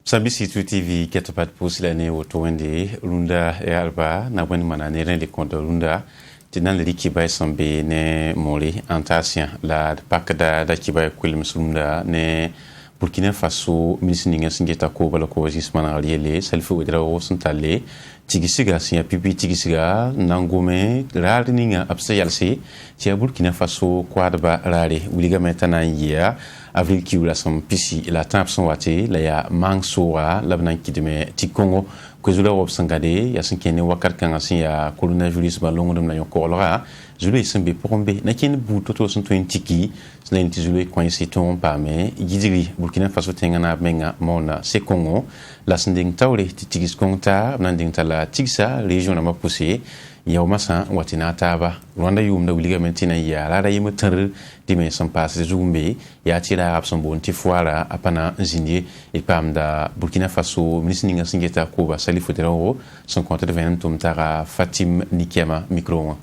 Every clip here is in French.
Sambisi TV ketapat pusilane woto wende lunda e alba na wen mana ne ren le konto lunda tinan le kibai sambe ne moli antasien la pakda da kibai kwil muslunda ne Burkina Faso ministre singeta ko bala ko jismana aliele selfu wedra o santale tigisiga sia pipi tigisiga nangome rarninga absayalsi tia Burkina Faso kwadba rare wuliga metana ya avril kiula som pisi la tampson wati la ya mangsoa labnan kidme tikongo kozula wobsangade ya sinkene wakar kanga sia coronavirus ba longodum na yokolora zulu isembe pombe na kin butoto son 20 snain tizulu coincé ton pame gidiri Burkina Faso tengana menga mona se Congo la sending tawre tigis konta nanding tala tigsa region na mapuse ya masa watina taba Rwanda yum na wuliga mentina ya la yim tar dime son passe zumbe ya tira abson bonti foira apana zindie et pam da Burkina Faso ministre singeta ko ba sali fotero son compte de 20 tara Fatim Nikema micro.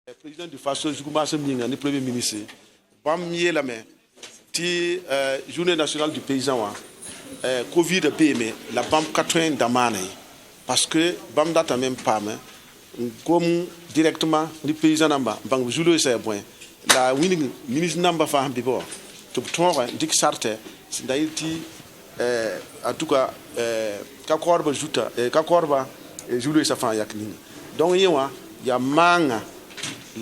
Le président du Faso, le premier ministre, la main, journée nationale du paysan, Covid PME, la BAM 80 d'Amane, parce que BAM data même pas, comme directement les paysans n'amba, BAM Julo c'est bon, la winning ministre n'amba fa hambibo, tout le dik sarte, c'est d'ailleurs en tout cas, kakorba juta, kakorba Julo ça fa yakning. Donc il y a manga.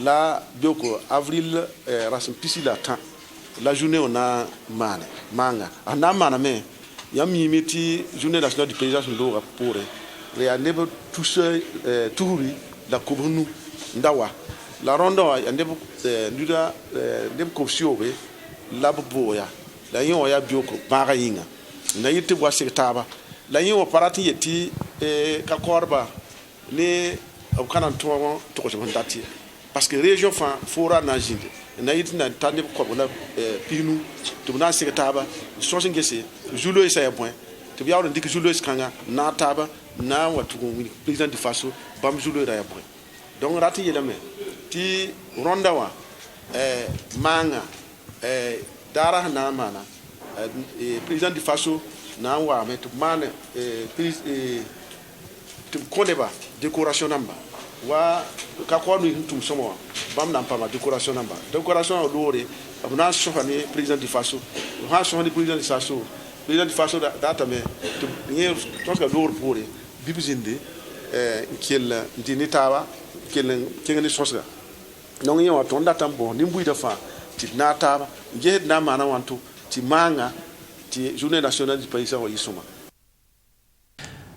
La bioko avril rasim pisi la temps la journée on a manga ana mana me yami meti journée nationale du paysage ndo pour les anebo tous touri la kobunu ndawa la rondo ya ndebo nduda ndebo kopsiobe la boya la yon ya bioko mara yinga na yite wa sekitaba la yon parati yeti ka korba ne au kanan to ko ndati parce que région fa fora na jinde na yiti na tande ko la pinu to na se taba so se ngese julo isa ya point to biya on dik julo iskanga na taba na watu président du Faso bam julo ya point donc rati yelame ti ronda wa manga dara na mana président du Faso na wa met man to kondeba décoration namba wa kakwa nu tum somo bam na pama décoration namba décoration lore abuna chofani président du Faso ha chofani président du Faso data me to nye toska lore pore bibizinde kiel dinitawa kiel kengeni sosga non yewa ton data bon ni mbuita fa ti nataba je na mana wantu ti manga ti journée nationale du paysan wa yisoma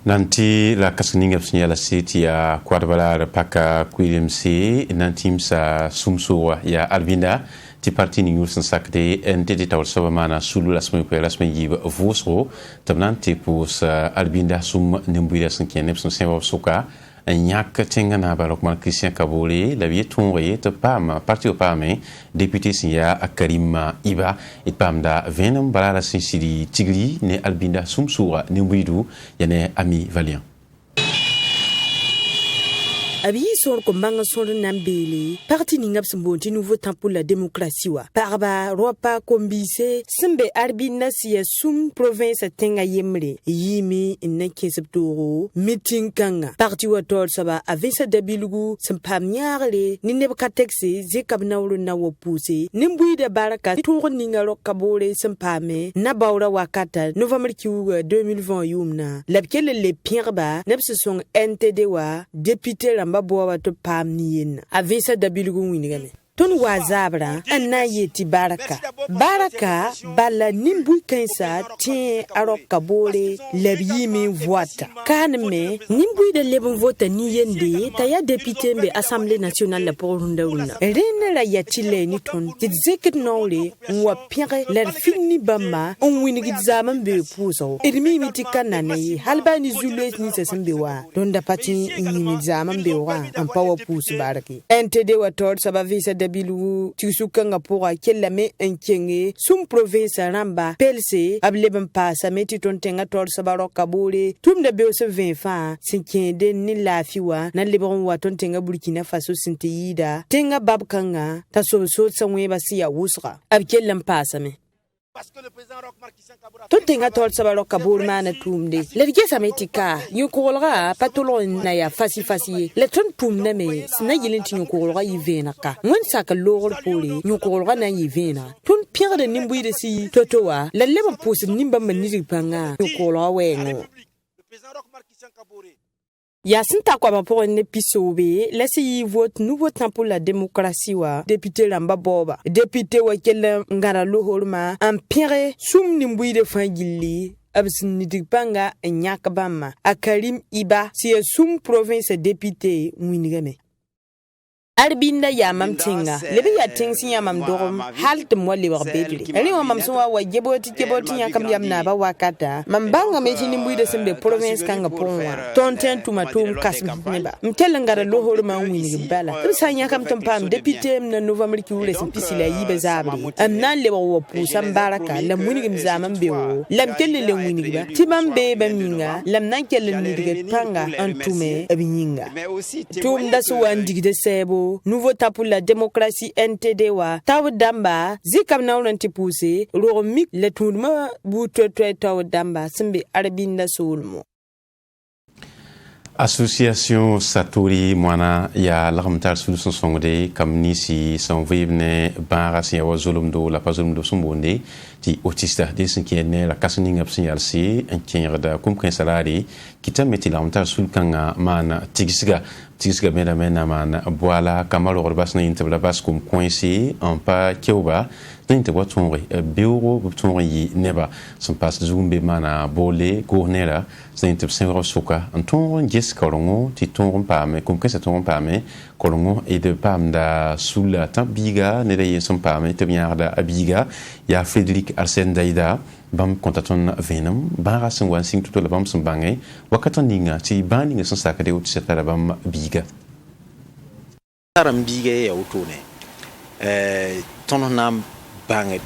nanti la kasninga signala siti ya kwadbala paka kwilmc nantim sa sumsuwa ya albinda ti parti ni yulsan sakde NTT tawal sabamana sulu lasme yiba vosro tabnante pus albinda sum nimbuya sankiene son semba suka nyak tengana balokman Christian Kabore la vie tonre te pam parti au pame député siya Karima Iba et pam da venam balala sinsidi tigri ne albinda sumsura ne widu yane ami valiant abi sor ko manga sor nambele parti ni ngap smbonti nouveau temps pour la démocratie wa parba ropa kombise sembe arbina siya sum province tenga yemre yimi inna keseptoro meeting kanga parti wa tor saba avisa dabilugu sampamnyarle ni nebkatexe zekabnawlo na wopuse nimbuida baraka tour ninga rokabole sampame na bawra wakata novembre 2020 yumna labkele le pirba nebsong NTD wa député baboa to pam niyen avisa dabilgu winigame ton wazabra anna yeti baraka bala nimbu kansa tien aroka bole lebimi vote kanme nimbu de lebon vote niyende taya député be assemblée nationale pour rundawuna rene la yatile ni ton tizeket nole wa pire la fini bamba on winigi zaman be puso edmi mitikana ne halbani zule ni sesembewa donda pati ni zaman be wa en power pusu baraki NTD wa tor sabavisa bilu tisukanga pour kelame enkenge sum province ramba pelse ableben pasa meti ton tenga tor sabaro kabole tumde be se 20 fa sinkende ni lafiwa na lebon wa ton tenga Burkina Faso sinteyida tenga babkanga taso so sanwe basiya wusra abkellam pasa me ton tenga tol sabalo kabur mana tumde le gesa metika yukolga patolo na ya fasi le ton tumne me sna yilin tin yukolga yivena ka ngon saka logor poli yukolga na yivena ton pierre de nimbu de si totowa le leba pos nimba maniri panga yukolga wengo Yasinta kwa pour ne pisobe, laissez vote nouveau temps pour la démocratie wa député Lamba Boba, député wa kele ngara lohorma, empire sum nimbui de fangili, absin nidipanga nyakabama, akarim iba, si sum province député winigame. Arbinda ya mam tinga lebe ya tingsi ya mam dorom halt mo le war bedri ali mam so wa jeboti ya kam yam na ba wakata mam banga me tini mbuide sembe province kanga ponwa tonten tuma tum kasm neba mtel ngara lo hor ma wini bala sanya kam tom pam député na novembre ki wure sim pisila yibe zabri am nan le wa pusam baraka la muni gim zaman bewo lam kelle le wini ba timam be ba minga lam nan kelle ni dige panga antume abinyinga tum da so wandigde sebo nouveau temps pour la démocratie NTD wa taw damba zikam nawlanti poussé romik le tourma bu taw damba sembe arbinda sulmo Association Satori Mwana ya lakamtal solution songde kamni si sanvivne barasi ya wazulumdo la pazulumdo sumbonde ti autista desinkiene la kasning absinyalsi enkinyada kumken salari kitameti lakamtal sulkanga mana tigisga mena mana boala kamalo orbasna intebla baskum coincé en pas kyoba tinte watonre bureau butonri neba son pas zumbe mana bolé gournera tinte senro soka anton ges kolongo ti ton pame kumken sa ton pame kolongo et de pamda sula tabiga nere son pame te biarda abiga ya Frédéric Arsène Daïda bam kontaton venam bara sangwan sing tuto la bam sambangé wakaton ninga ti baninga son sakade o tseta bam biga taram biga ya utune tono nam banget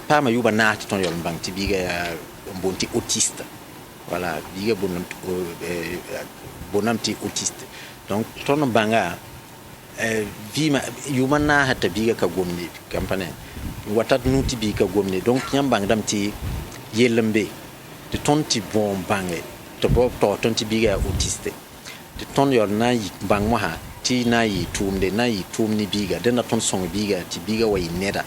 pa ma yuba na ton yol bang ti biga ya bonti autiste voilà biga bonam ti autiste donc tono banga vima yuma na hata biga ka gomni kampane watat nuti bi ka gomni donc nyam bang dam ti yelembe de ton ti bon bangé to bo to ton ti biga autiste de ton yor na yi bang mo ha ti na yi tumde na yi tumni biga de na ton song biga ti biga wa ineda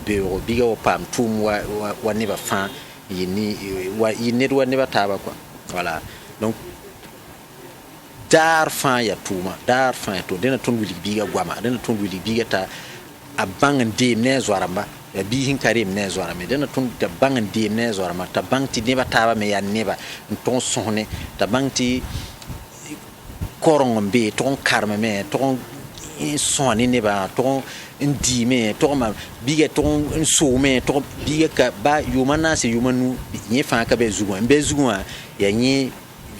beuro biga wa pam tum wa ne ba fa yini wa ined wa ne ba taba quoi voilà donc dar fa ya tuma dar fa ya to de na ton wili biga gwama de na ton wili biga ta a bangan dem ne zoramba ya bi hin karim ne zorama de na ton da bangan dem ne zorama ta bangti ne ba taba me ya ne ba ton sonne ta bangti korongombe ton karma me ton soni ne ba ton ndi me ton ma biga ton so me ton biga ka ba yumana se yumanu nye fa ka be zuwa ya nye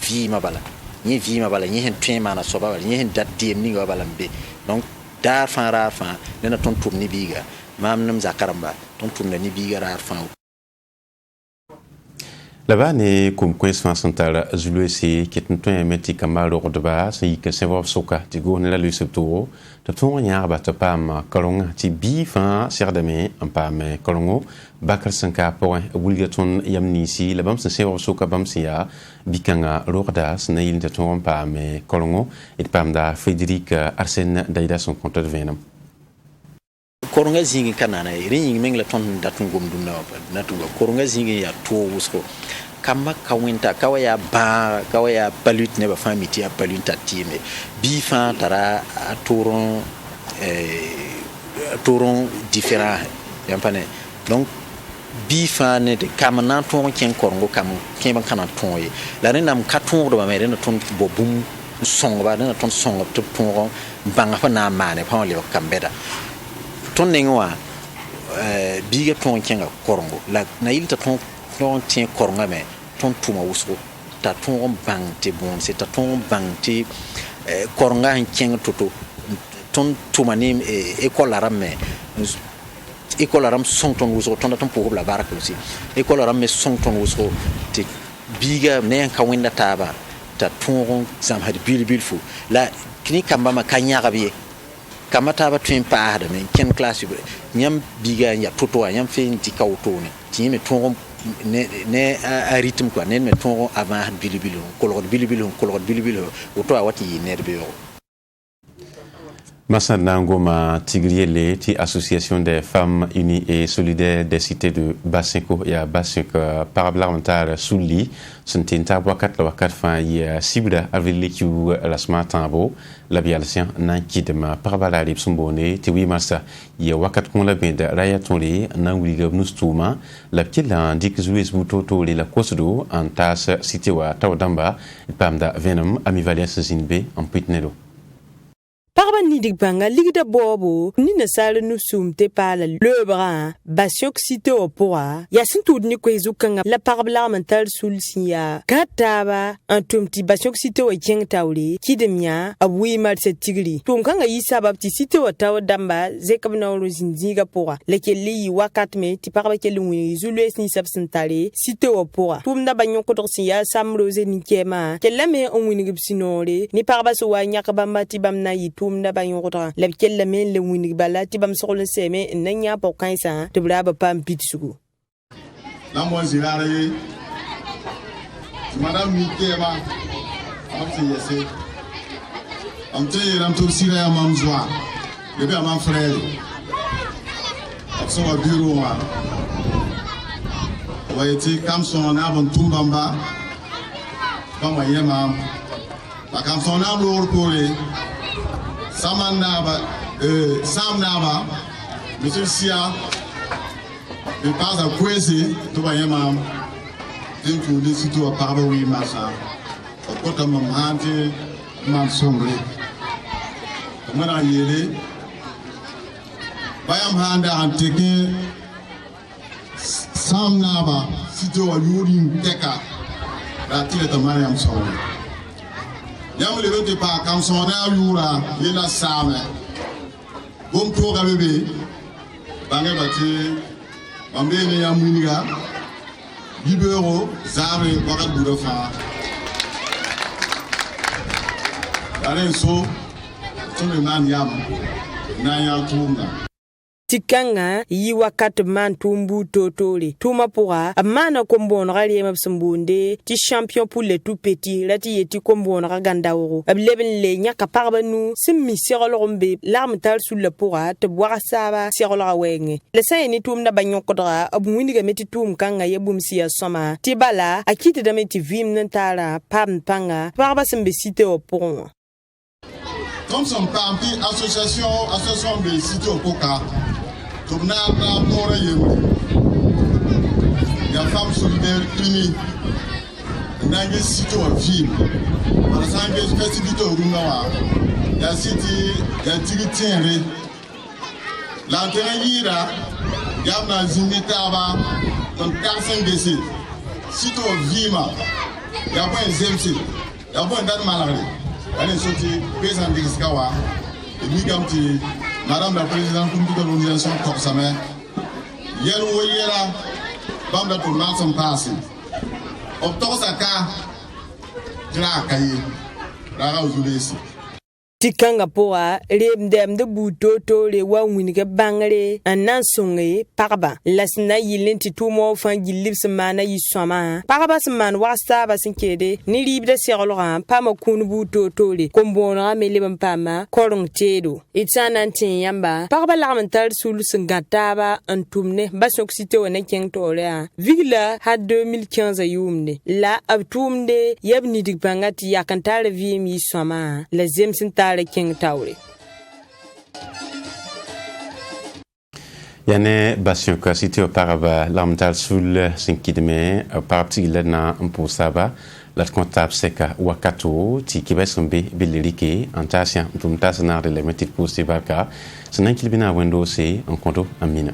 vi mabala nye hen twema na so ba nye hen dat dem ni ga bala mbe donc dar fa ra fa na ton tum ni biga mam nam zakaramba ton tum ni biga ra fa là-bas ne comme coince central zuluesi qui est un métier kamal de base et que c'est voir soka tu go la lu septoro de ton nya ba ta pam kolonga ti bi fa serdame en pam kolongo bakar sanka point obligaton yamni si la bam c'est voir soka bam sia bikanga lordas na il de ton pam kolongo et pam da Frédéric Arsène Daïda son compte de venam koronga zingi kanana ringi mengla ton datun gomdum na tuga koronga zingi ya to wusko kamba kawinta kawaya balut ne ba famiti ya balunta time bi fa tara toron différent yampane donc bi fa ne de kamana ton ken korongo kam ken ban kana ton yi la renam katon do ba mere na ton bobum song ba na ton song to ton banga fa na mane pa le kambeda ton nengwa biga ton kenga korongo la na ilta ton tien koronga me ton tuma wusko ta ton bang te bon c'est ta ton bang te koronga kenga toto ton tuma ni école aram son ton wusko ton ton pour la baraka aussi école aram me son ton wusko te biga ne ka wenda taba ta ton zam had bil fu la kini kamba ma kanya gabiye kamata ba twin paada men ken class nyam biga ya toto nyam fe ti kawtone ti me ton ne a rythme quoi ne me ton avant bilibilo kolor auto awati nerbe yo. Massana Ngoma Tigriele, Association des femmes unies et solidaires des cités de Bassinko et à Bassinko parablamentare Souli, sont une wakat la wakat fin y sibda avec l'équipe la smart tambo la bialcien nanki de ma parabalari sumbone tiwi massa y wakat kon la benda raya tonle nanguli gnustuma la pila indique zues butoto la kosodo en tas cité wa tawdamba pamda venom amivalence zinbe en pitnelo. Parba nidig banga ligda bobo ni na sala nu sumte pala lebra basiok site opoa ya sintud ni kwezu kanga la parba mental sulsia kataba antumti basiok site wa keng tawli kidemya abui mar se tigri tum kanga yisa babti site wa taw damba zekabna ro zinziga poa lekeli wakat me ti parba kelungi zulwes ni sabsentale site opoa tum da banyo kodorsia samroze ni kema kelame onwini gibsinore ni parba so wa nyakabamba ti bamna yi tum da ba yõgdga la b kell lame le wĩnig bala tɩ bãmb sogl n sɛɛme n na yã pʋg kãensã tɩ b raaba paam pidsugu la mo zirara ye madame mi tema am te yese am te yeram to sira ya mam zwa le be am frère am so wa bureau wa yeti kam son na bon tumbamba ba yema la kam son na lor pole Saman Naba, Sam Naba, Monsieur Sia, le pas à Kwesi, tout va y avoir, d'une foule, surtout à Parbaoui, Massa, au côté de mon hante, mon sombre. Comment on y est? Bayam Handa Anteke, Sam Naba, surtout à Yurin Teka, la tire de Mariam Sombre. Yam le veut pas quand son yura il a same bon to ga bebe bange bati bambe ne ya muniga libero zabe bakat budo fa ale so le man yam na ya tunga tikanga yi wakat man tumbu totole tuma pourra amana kombon rali mab sambunde ti champion pour les tout petits rati yeti kombon ragandawro ableben le nyaka parbanu simmi serolombe larme tal sul le pourra te boira saba serola wenge le sayni tum na banyon kodra abwini ga meti tum kanga yebum siya soma ti bala akite da meti vim nantara pam panga parba sembe cité au pont. Comme son parti association des cités au Coca. Il y a femmes solidaires unies. Il y a des sites en ville. Par exemple, il y a des festivités au Runawa. Il y a des sites, il y a des tigres. L'enterré, il y a des imitaba, donc 45 décès. Site au Vima, il y a pas un ZMC, il y a pas un date malade. Il y a des sorties, président de Giskawa, et Migamti. Madame la Présidente de l'organisation Kopsame, hier ou hier, Bamba tout le monde s'en passe. Obtons sa cas, je l'ai accueilli, la aujourd'hui ici. Tikanga poa rebdem de butoto le wa winiga bangare anan songe parba lasna yilenti tumo fan gilibs mana yisoma parba sman wasta basinkede ni libda serolra pama kun butoto le kombona melebam pama korong tedo itsanantin yamba parba lamental sul singataba antumne basoksite wona kengtore vigla ha 2015 yumne la abtumde yabni digbangati yakantare vim yisoma la zemsinta King Tauri. Yane bastion ka cité auparavant l'amtal sul sinkidme parti lena impulsaba la comptable seka wakato ti kibesombe bilirike antasien tumtasna de le metit pour Sibarka sanan kilbina wendo c'est en konto amina.